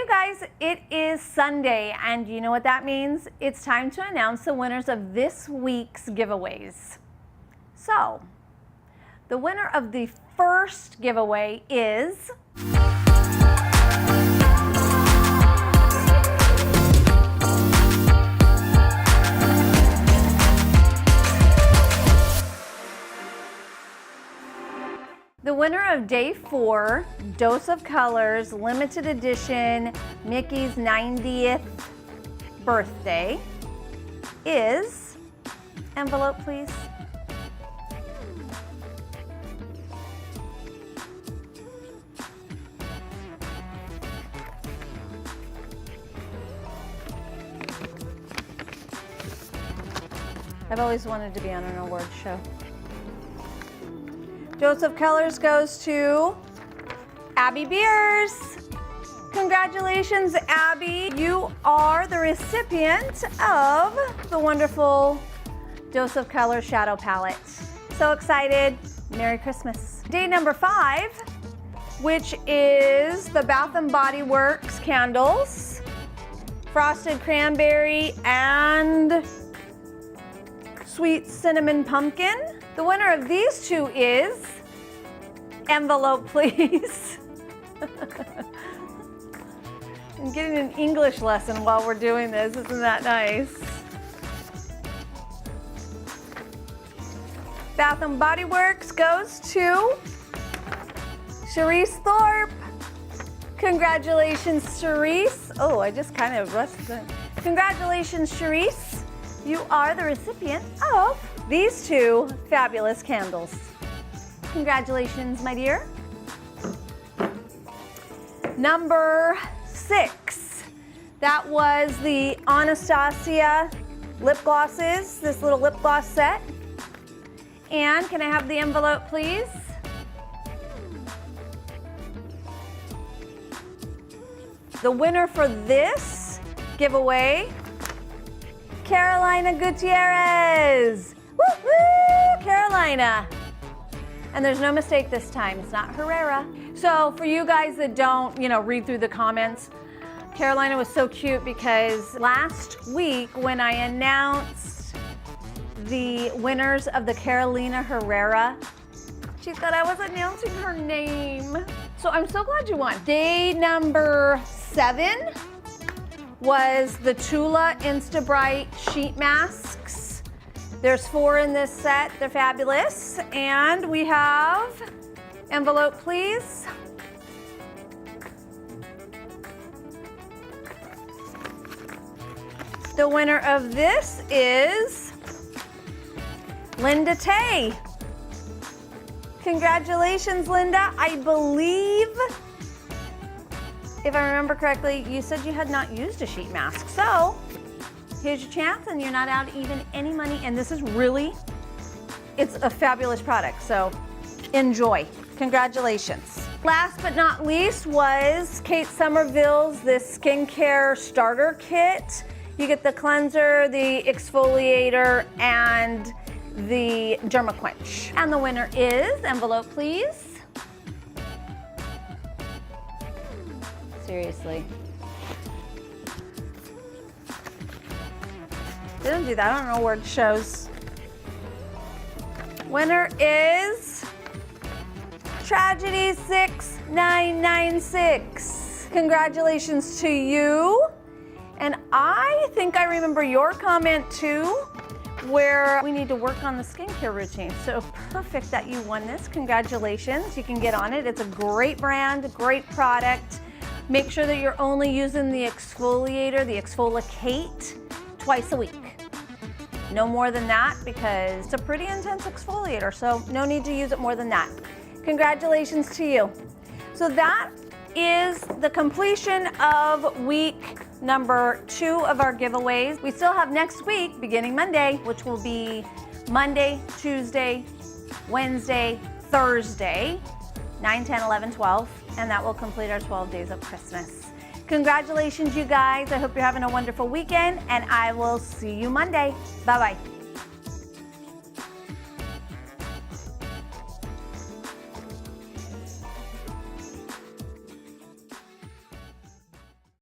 guys, it is Sunday, and you know what that means? It's time to announce the winners of this week's giveaways. So, the winner of the first giveaway is the winner of day 4, Dose of Colors, limited edition, Mickey's 90th birthday is, envelope please. I've always wanted to be on an award show. Dose of Colors goes to Abby Beers. Congratulations, Abby. You are the recipient of the wonderful Dose of Colors Shadow Palette. So excited. Merry Christmas. Day number 5, which is the Bath & Body Works candles, Frosted Cranberry and Sweet Cinnamon Pumpkin. The winner of these two is, envelope please. I'm getting an English lesson while we're doing this, isn't that nice? Bath & Body Works goes to Cherise Thorpe. Congratulations, Cherise. Oh, I just kind of rushed it. Congratulations, Cherise. You are the recipient of these 2 fabulous candles. Congratulations, my dear. Number 6, that was the Anastasia lip glosses, this little lip gloss set. And can I have the envelope, please? The winner for this giveaway, Carolina Gutierrez. Woo-hoo, Carolina. And there's no mistake this time, it's not Herrera. So for you guys that don't, read through the comments, Carolina was so cute because last week when I announced the winners of the Carolina Herrera, she thought I was announcing her name. So I'm so glad you won. Day number 7 was the Tula Instabright sheet masks. There's 4 in this set, they're fabulous. And we have, envelope please. The winner of this is Linda Tay. Congratulations, Linda. I believe, if I remember correctly, you said you had not used a sheet mask. So here's your chance, and you're not out even any money. And this is really, it's a fabulous product. So enjoy. Congratulations. Last but not least was Kate Somerville's this skincare starter kit. You get the cleanser, the exfoliator, and the Derma Quench. And the winner is, envelope please. Seriously. They don't do that on award shows. Winner is Tragedy 6996. Congratulations to you. And I think I remember your comment too, where we need to work on the skincare routine. So perfect that you won this. Congratulations. You can get on it. It's a great brand, great product. Make sure that you're only using the exfoliator, the Exfoliate, twice a week. No more than that, because it's a pretty intense exfoliator, so no need to use it more than that. Congratulations to you. So that is the completion of week number 2 of our giveaways. We still have next week, beginning Monday, which will be Monday, Tuesday, Wednesday, Thursday, 9, 10, 11, 12, and that will complete our 12 days of Christmas. Congratulations, you guys. I hope you're having a wonderful weekend, and I will see you Monday. Bye-bye.